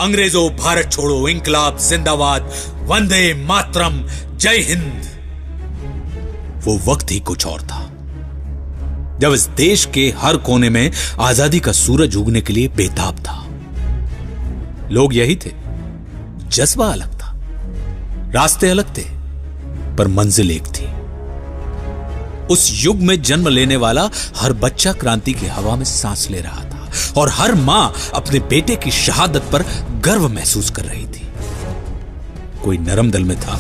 अंग्रेजों भारत छोड़ो, इंकलाब जिंदाबाद, वंदे मातरम, जय हिंद। वो वक्त ही कुछ और था जब इस देश के हर कोने में आजादी का सूरज उगने के लिए बेताब था। लोग यही थे, जज्बा अलग था, रास्ते अलग थे, पर मंजिल एक थी। उस युग में जन्म लेने वाला हर बच्चा क्रांति की हवा में सांस ले रहा था और हर मां अपने बेटे की शहादत पर गर्व महसूस कर रही थी। कोई नरम दल में था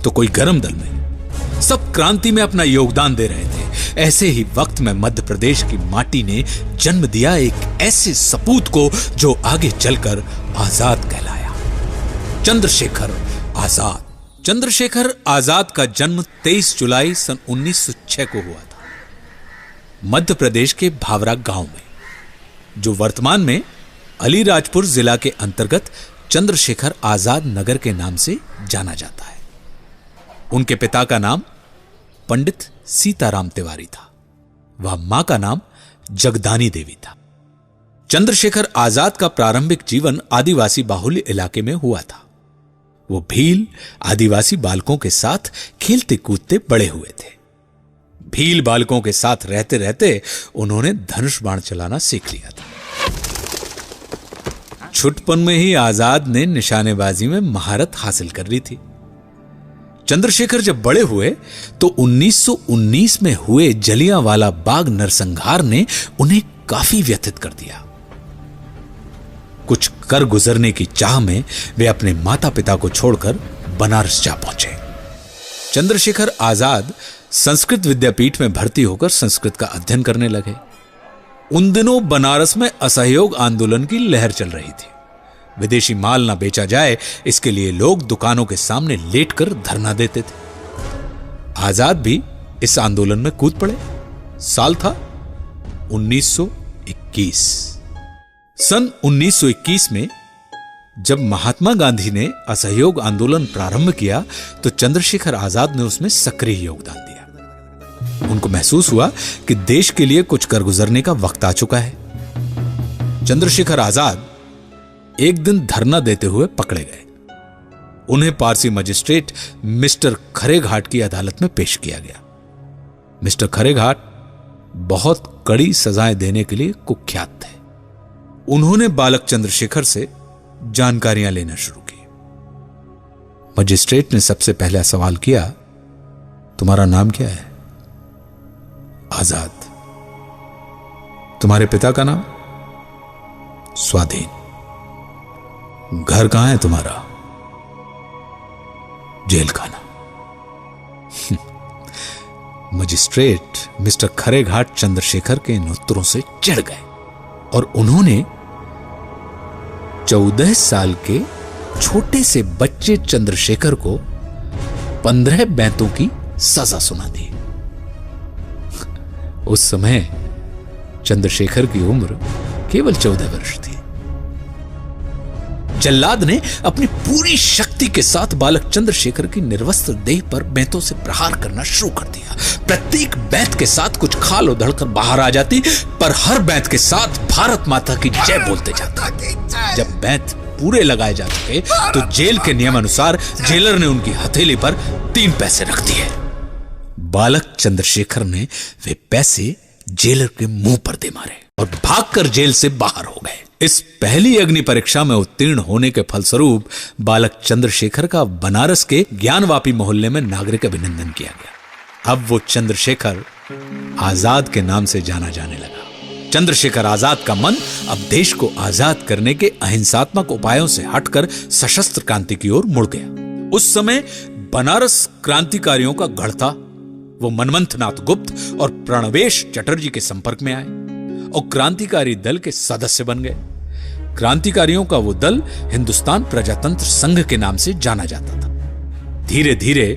तो कोई गरम दल में, सब क्रांति में अपना योगदान दे रहे थे। ऐसे ही वक्त में मध्य प्रदेश की माटी ने जन्म दिया एक ऐसे सपूत को जो आगे चलकर आजाद कहलाया, चंद्रशेखर आजाद। चंद्रशेखर आजाद का जन्म 23 जुलाई सन 1906 को हुआ था मध्य प्रदेश के भावरा गांव में, जो वर्तमान में अलीराजपुर जिला के अंतर्गत चंद्रशेखर आजाद नगर के नाम से जाना जाता है। उनके पिता का नाम पंडित सीताराम तिवारी था, वह मां का नाम जगदानी देवी था। चंद्रशेखर आजाद का प्रारंभिक जीवन आदिवासी बाहुल्य इलाके में हुआ था। वो भील आदिवासी बालकों के साथ खेलते कूदते बड़े हुए थे। भील बालकों के साथ रहते रहते उन्होंने धनुष बाण चलाना सीख लिया था। छुटपन में ही आजाद ने निशानेबाजी में महारत हासिल कर ली थी। चंद्रशेखर जब बड़े हुए तो 1919 में हुए जलियांवाला बाग नरसंहार ने उन्हें काफी व्यथित कर दिया। कुछ कर गुजरने की चाह में वे अपने माता पिता को छोड़कर बनारस जा पहुंचे। चंद्रशेखर आजाद संस्कृत विद्यापीठ में भर्ती होकर संस्कृत का अध्ययन करने लगे। उन दिनों बनारस में असहयोग आंदोलन की लहर चल रही थी। विदेशी माल ना बेचा जाए, इसके लिए लोग दुकानों के सामने लेटकर धरना देते थे। आजाद भी इस आंदोलन में कूद पड़े। साल था 1921। सन 1921 में जब महात्मा गांधी ने असहयोग आंदोलन प्रारंभ किया तो चंद्रशेखर आजाद ने उसमें सक्रिय योगदान दिया। उनको महसूस हुआ कि देश के लिए कुछ कर गुजरने का वक्त आ चुका है। चंद्रशेखर आजाद एक दिन धरना देते हुए पकड़े गए। उन्हें पारसी मजिस्ट्रेट मिस्टर खरेघाट की अदालत में पेश किया गया। मिस्टर खरेघाट बहुत कड़ी सजाएं देने के लिए कुख्यात थे। उन्होंने बालक चंद्रशेखर से जानकारियां लेना शुरू की। मजिस्ट्रेट ने सबसे पहला सवाल किया, तुम्हारा नाम क्या है? आजाद। तुम्हारे पिता का नाम? स्वाधीन। घर कहां है तुम्हारा? जेल खाना। मजिस्ट्रेट मिस्टर खरेघाट चंद्रशेखर के इन उत्तरों से चिढ़ गए और उन्होंने 14 साल के छोटे से बच्चे चंद्रशेखर को 15 बैंतों की सजा सुना दी। उस समय चंद्रशेखर की उम्र केवल 14 वर्ष थी। जल्लाद ने अपनी पूरी शक्ति के साथ बालक चंद्रशेखर की निर्वस्त्र देह पर बैंतों से प्रहार करना शुरू कर दिया। प्रत्येक बैंत के साथ कुछ खाल उधड़कर बाहर आ जाती, पर हर बैंत के साथ भारत माता की जय बोलते जाते। जब बैंत पूरे लगाए जा चुके तो जेल के नियमानुसार जेलर ने उनकी हथेली पर 3 पैसे रख दिए। बालक चंद्रशेखर ने वे पैसे जेलर के मुंह पर दे मारे और भागकर जेल से बाहर हो गए। इस पहली अग्नि परीक्षा में उत्तीर्ण होने के फलस्वरूप बालक चंद्रशेखर का बनारस के ज्ञानवापी मोहल्ले में नागरिक अभिनंदन किया गया। अब वो चंद्रशेखर आजाद के नाम से जाना जाने लगा। चंद्रशेखर आजाद का मन अब देश को आजाद करने के अहिंसात्मक उपायों से हटकर सशस्त्र क्रांति की ओर मुड़ गया। उस समय बनारस क्रांतिकारियों का गढ़ था। वो मनमंथनाथ गुप्त और प्रणवेश चटर्जी के संपर्क में आए और क्रांतिकारी दल के सदस्य बन गए। क्रांतिकारियों का वो दल हिंदुस्तान प्रजातंत्र संघ के नाम से जाना जाता था। धीरे धीरे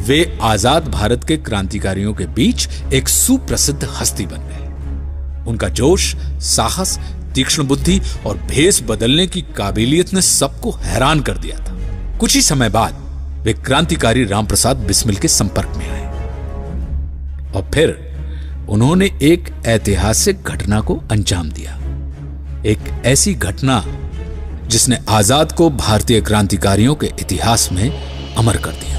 वे आजाद भारत के क्रांतिकारियों के बीच एक सुप्रसिद्ध हस्ती बन गए। उनका जोश, साहस, तीक्ष्ण बुद्धि और भेष बदलने की काबिलियत ने सबको हैरान कर दिया था। कुछ ही समय बाद वे क्रांतिकारी रामप्रसाद बिस्मिल के संपर्क में आए और फिर उन्होंने एक ऐतिहासिक घटना को अंजाम दिया। एक ऐसी घटना जिसने आजाद को भारतीय क्रांतिकारियों के इतिहास में अमर कर दिया।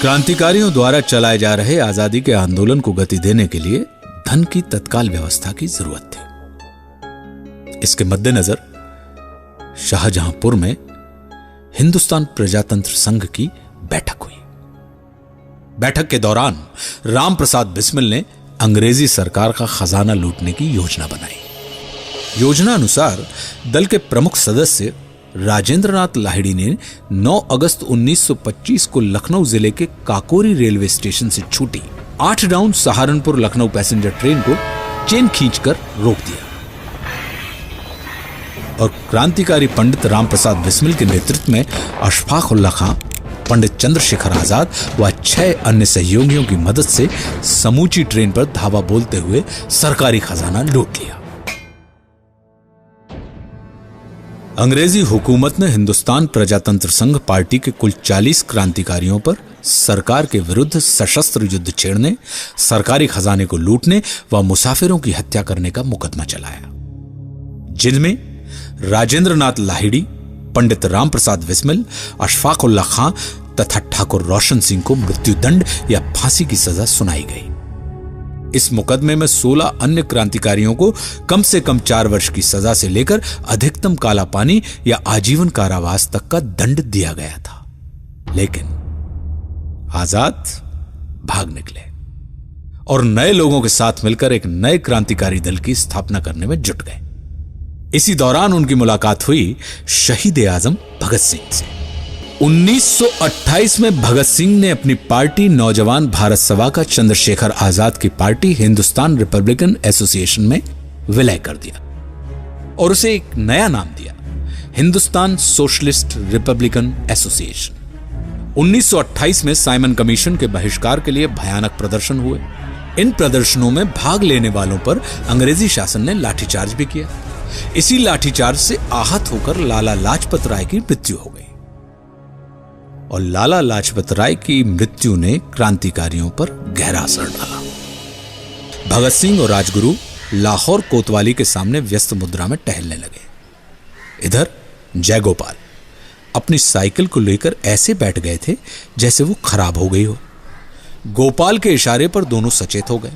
क्रांतिकारियों द्वारा चलाए जा रहे आजादी के आंदोलन को गति देने के लिए धन की तत्काल व्यवस्था की जरूरत थी। इसके मद्देनजर शाहजहांपुर में हिंदुस्तान प्रजातंत्र संघ की बैठक हुई। बैठक के दौरान राम प्रसाद बिस्मिल ने अंग्रेजी सरकार का खजाना लूटने की योजना बनाई। योजना अनुसार दल के प्रमुख सदस्य राजेंद्रनाथ लाहिड़ी ने 9 अगस्त 1925 को लखनऊ जिले के काकोरी रेलवे स्टेशन से छूटी 8 down Saharanpur Lucknow passenger train को चेन खींचकर रोक दिया और क्रांतिकारी पंडित राम प्रसाद बिस्मिल के नेतृत्व में अशफाक उल्लाह खां, पंडित चंद्रशेखर आजाद व 6 अन्य सहयोगियों की मदद से समूची ट्रेन पर धावा बोलते हुए सरकारी खजाना लूट लिया। अंग्रेजी हुकूमत ने हिंदुस्तान प्रजातंत्र संघ पार्टी के कुल 40 क्रांतिकारियों पर सरकार के विरुद्ध सशस्त्र युद्ध छेड़ने, सरकारी खजाने को लूटने व मुसाफिरों की हत्या करने का मुकदमा चलाया, जिनमें राजेंद्रनाथ लाहिड़ी, पंडित राम प्रसाद बिस्मिल, अशफाक उल्लाह खां तथा ठाकुर रोशन सिंह को मृत्युदंड या फांसी की सजा सुनाई गई। इस मुकदमे में 16 अन्य क्रांतिकारियों को कम से कम 4 वर्ष की सजा से लेकर अधिकतम काला पानी या आजीवन कारावास तक का दंड दिया गया था, लेकिन आजाद भाग निकले और नए लोगों के साथ मिलकर एक नए क्रांतिकारी दल की स्थापना करने में जुट गए। इसी दौरान उनकी मुलाकात हुई शहीद आजम भगत सिंह से। 1928 में भगत सिंह ने अपनी पार्टी नौजवान भारत सभा का चंद्रशेखर आजाद की पार्टी हिंदुस्तान रिपब्लिकन एसोसिएशन में विलय कर दिया और उसे एक नया नाम दिया, हिंदुस्तान सोशलिस्ट रिपब्लिकन एसोसिएशन। 1928 में साइमन कमीशन के बहिष्कार के लिए भयानक प्रदर्शन हुए। इन प्रदर्शनों में भाग लेने वालों पर अंग्रेजी शासन ने लाठीचार्ज भी किया। इसी लाठीचार्ज से आहत होकर लाला लाजपत राय की मृत्यु हो गई और लाला लाजपत राय की मृत्यु ने क्रांतिकारियों पर गहरा असर डाला। भगत सिंह और राजगुरु लाहौर कोतवाली के सामने व्यस्त मुद्रा में टहलने लगे। इधर जयगोपाल अपनी साइकिल को लेकर ऐसे बैठ गए थे जैसे वो खराब हो गई हो। गोपाल के इशारे पर दोनों सचेत हो गए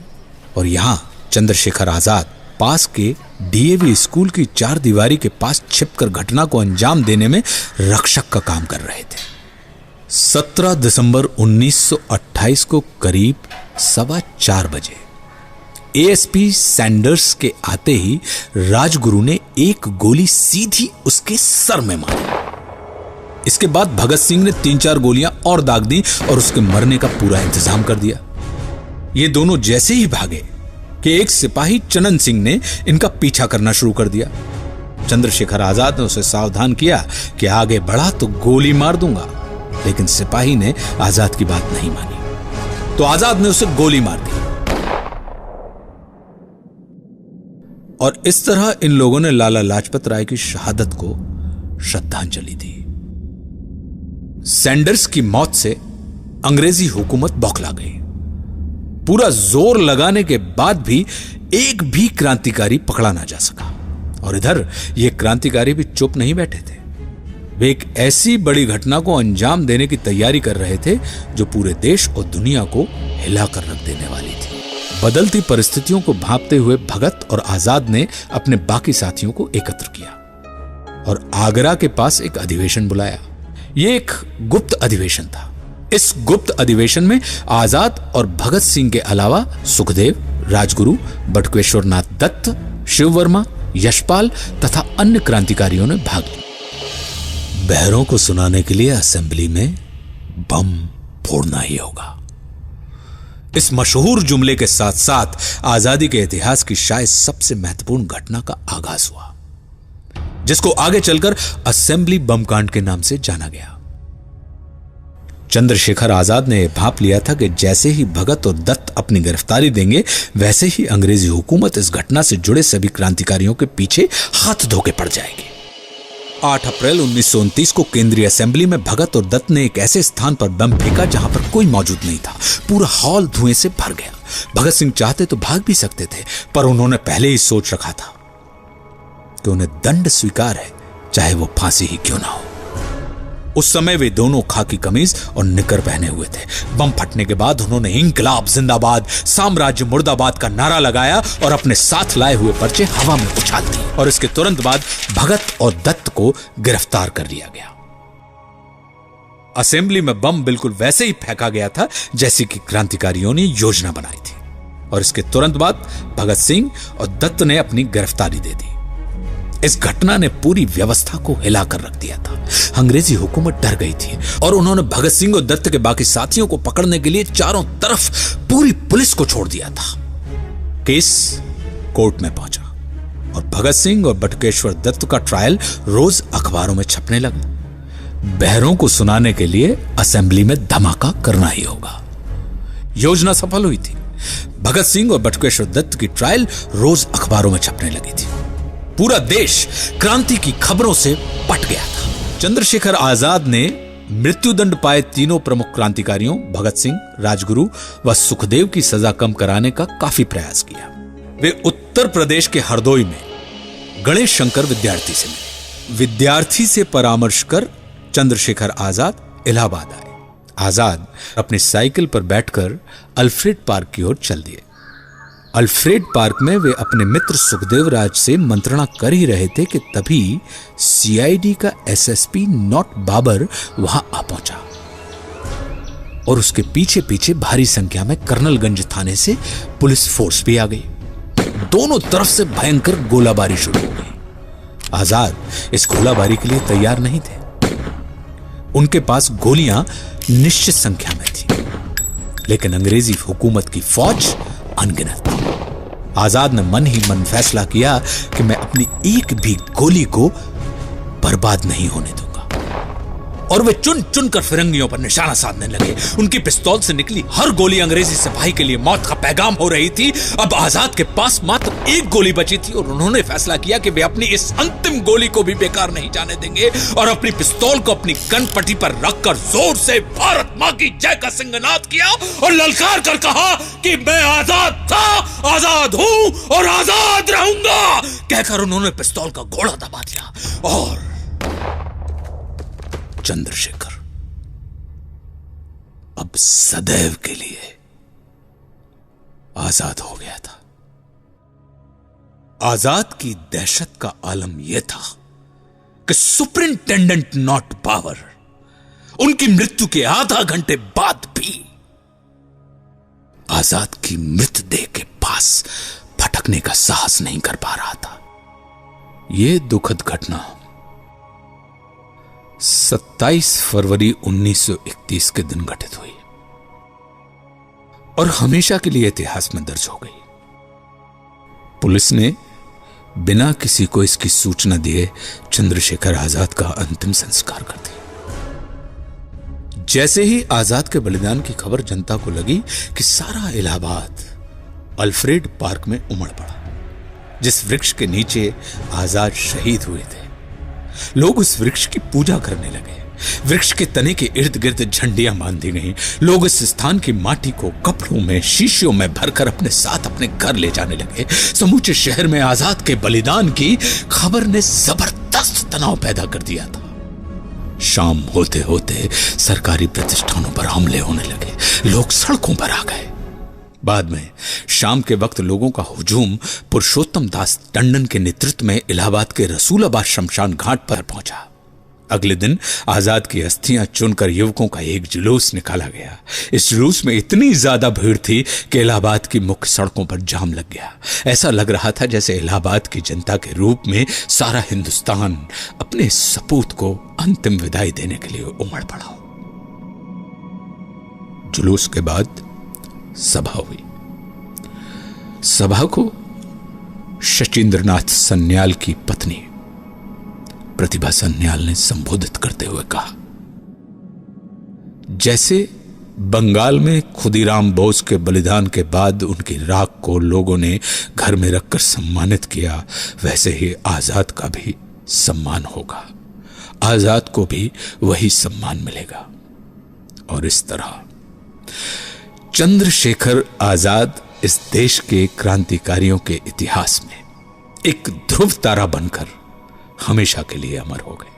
और यहां चंद्रशेखर आजाद पास के डीएवी स्कूल की 4 दीवारी के पास छिपकर घटना को अंजाम देने में रक्षक का काम कर रहे थे। 17 दिसंबर 1928 को करीब 4:15 बजे एएसपी सैंडर्स के आते ही राजगुरु ने एक गोली सीधी उसके सर में मारी। इसके बाद भगत सिंह ने 3-4 गोलियां और दाग दी और उसके मरने का पूरा इंतजाम कर दिया। ये दोनों जैसे ही भागे कि एक सिपाही चनन सिंह ने इनका पीछा करना शुरू कर दिया। चंद्रशेखर आजाद ने उसे सावधान किया कि आगे बढ़ा तो गोली मार दूंगा, लेकिन सिपाही ने आजाद की बात नहीं मानी तो आजाद ने उसे गोली मार दी और इस तरह इन लोगों ने लाला लाजपत राय की शहादत को श्रद्धांजलि दी। सैंडर्स की मौत से अंग्रेजी हुकूमत बौखला गई। पूरा जोर लगाने के बाद भी एक भी क्रांतिकारी पकड़ा ना जा सका और इधर ये क्रांतिकारी भी चुप नहीं बैठे थे। वे एक ऐसी बड़ी घटना को अंजाम देने की तैयारी कर रहे थे जो पूरे देश और दुनिया को हिलाकर रख देने वाली थी। बदलती परिस्थितियों को भांपते हुए भगत और आजाद ने अपने बाकी साथियों को एकत्र किया और आगरा के पास एक अधिवेशन बुलाया। यह एक गुप्त अधिवेशन था। इस गुप्त अधिवेशन में आजाद और भगत सिंह के अलावा सुखदेव, राजगुरु, बटुकेश्वर नाथ दत्त, शिव वर्मा, यशपाल तथा अन्य क्रांतिकारियों ने भाग लिया। बहरों को सुनाने के लिए असेंबली में बम फोड़ना ही होगा। इस मशहूर जुमले के साथ साथ आजादी के इतिहास की शायद सबसे महत्वपूर्ण घटना का आगाज हुआ, जिसको आगे चलकर असेंबली बम कांड के नाम से जाना गया। चंद्रशेखर आजाद ने भांप लिया था कि जैसे ही भगत और दत्त अपनी गिरफ्तारी देंगे, वैसे ही अंग्रेजी हुकूमत इस घटना से जुड़े सभी क्रांतिकारियों के पीछे हाथ धोके पड़ जाएगी। 8 अप्रैल 1929 को केंद्रीय असेंबली में भगत और दत्त ने एक ऐसे स्थान पर बम फेंका जहां पर कोई मौजूद नहीं था। पूरा हॉल धुएं से भर गया। भगत सिंह चाहते तो भाग भी सकते थे, पर उन्होंने पहले ही सोच रखा था कि उन्हें दंड स्वीकार है, चाहे वो फांसी ही क्यों ना हो। उस समय वे दोनों खाकी कमीज और निकर पहने हुए थे। बम फटने के बाद उन्होंने इंकलाब जिंदाबाद, साम्राज्य मुर्दाबाद का नारा लगाया और अपने साथ लाए हुए पर्चे हवा में उछाल दिए और इसके तुरंत बाद भगत और दत्त को गिरफ्तार कर लिया गया। असेंबली में बम बिल्कुल वैसे ही फेंका गया था जैसे कि क्रांतिकारियों ने योजना बनाई थी और इसके तुरंत बाद भगत सिंह और दत्त ने अपनी गिरफ्तारी दे दी। इस घटना ने पूरी व्यवस्था को हिलाकर रख दिया था। अंग्रेजी हुकूमत डर गई थी और उन्होंने भगत सिंह और दत्त के बाकी साथियों को पकड़ने के लिए चारों तरफ पूरी पुलिस को छोड़ दिया था। केस कोर्ट में पहुंचा और भगत सिंह और बटुकेश्वर दत्त का ट्रायल रोज अखबारों में छपने लगा। बहरों को सुनाने के लिए असेंबली में धमाका करना ही होगा। योजना सफल हुई थी। भगत सिंह और बटुकेश्वर दत्त की ट्रायल रोज अखबारों में छपने लगी थी। पूरा देश क्रांति की खबरों से पट गया था। चंद्रशेखर आजाद ने मृत्युदंड पाए तीनों प्रमुख क्रांतिकारियों भगत सिंह, राजगुरु व सुखदेव की सजा कम कराने का काफी प्रयास किया। वे उत्तर प्रदेश के हरदोई में गणेश शंकर विद्यार्थी से मिले। विद्यार्थी से परामर्श कर चंद्रशेखर आजाद इलाहाबाद आए। आजाद अपनी साइकिल पर बैठकर अल्फ्रेड पार्क की ओर चल दिए। अल्फ्रेड पार्क में वे अपने मित्र सुखदेव राज से मंत्रणा कर ही रहे थे कि तभी सीआईडी का एसएसपी नॉट बाबर वहां आ पहुंचा और उसके पीछे पीछे भारी संख्या में कर्नलगंज थाने से पुलिस फोर्स भी आ गई। दोनों तरफ से भयंकर गोलाबारी शुरू हो गई। आजाद इस गोलाबारी के लिए तैयार नहीं थे। उनके पास गोलियां निश्चित संख्या में थी, लेकिन अंग्रेजी हुकूमत की फौज अनगिनत थी। आजाद ने मन ही मन फैसला किया कि मैं अपनी एक भी गोली को बर्बाद नहीं होने दूंगा और वे चुन चुन कर फिरंगियों पर निशाना साधने लगे। उनकी पिस्तौल से निकली हर गोली अंग्रेजी सिपाही के लिए मौत का पैगाम हो रही थी। अब आजाद के पास मात्र एक गोली बची थी और उन्होंने फैसला किया कि वे अपनी इस अंतिम गोली को भी बेकार नहीं जाने देंगे और अपनी पिस्तौल को अपनी गन पट्टी पर रखकर जोर से भारत मां की जय का सिंहनाद किया और ललकार कर कहा कि मैं आजाद था, आजाद हूं और आजाद रहूंगा। कहकर उन्होंने पिस्तौल का घोड़ा दबा दिया और चंद्रशेखर अब सदैव के लिए आजाद हो गया था। आजाद की दहशत का आलम यह था कि सुपरिंटेंडेंट नॉट बाबर उनकी मृत्यु के आधा घंटे बाद भी आजाद की मृतदेह के पास फटकने का साहस नहीं कर पा रहा था। यह दुखद घटना 27 फरवरी 1931 के दिन घटित हुई और हमेशा के लिए इतिहास में दर्ज हो गई। पुलिस ने बिना किसी को इसकी सूचना दिए चंद्रशेखर आजाद का अंतिम संस्कार कर दिया। जैसे ही आजाद के बलिदान की खबर जनता को लगी कि सारा इलाहाबाद अल्फ्रेड पार्क में उमड़ पड़ा, जिस वृक्ष के नीचे आजाद शहीद हुए थे। लोग उस वृक्ष की पूजा करने लगे। वृक्ष के तने के इर्द गिर्द झंडियां बांधी गईं। लोग इस स्थान की माटी को कपड़ों में, शीशियों में भरकर अपने साथ अपने घर ले जाने लगे। समूचे शहर में आजाद के बलिदान की खबर ने जबरदस्त तनाव पैदा कर दिया था। शाम होते होते सरकारी प्रतिष्ठानों पर हमले होने लगे। लोग सड़कों पर आ गए। बाद में शाम के वक्त लोगों का हुजूम पुरुषोत्तम दास टंडन के नेतृत्व में इलाहाबाद के रसूलाबाद शमशान घाट पर पहुंचा। अगले दिन आजाद की अस्थियां चुनकर युवकों का एक जुलूस निकाला गया। इस जुलूस में इतनी ज्यादा भीड़ थी कि इलाहाबाद की मुख्य सड़कों पर जाम लग गया। ऐसा लग रहा था जैसे इलाहाबाद की जनता के रूप में सारा हिंदुस्तान अपने सपूत को अंतिम विदाई देने के लिए उमड़ पड़ा हो। जुलूस के बाद सभा हुई। सभा को शचीन्द्रनाथ सन्याल की पत्नी प्रतिभा सन्याल ने संबोधित करते हुए कहा, जैसे बंगाल में खुदीराम बोस के बलिदान के बाद उनकी राख को लोगों ने घर में रखकर सम्मानित किया, वैसे ही आजाद का भी सम्मान होगा। आजाद को भी वही सम्मान मिलेगा। और इस तरह चंद्रशेखर आजाद इस देश के क्रांतिकारियों के इतिहास में एक ध्रुव तारा बनकर हमेशा के लिए अमर हो गए।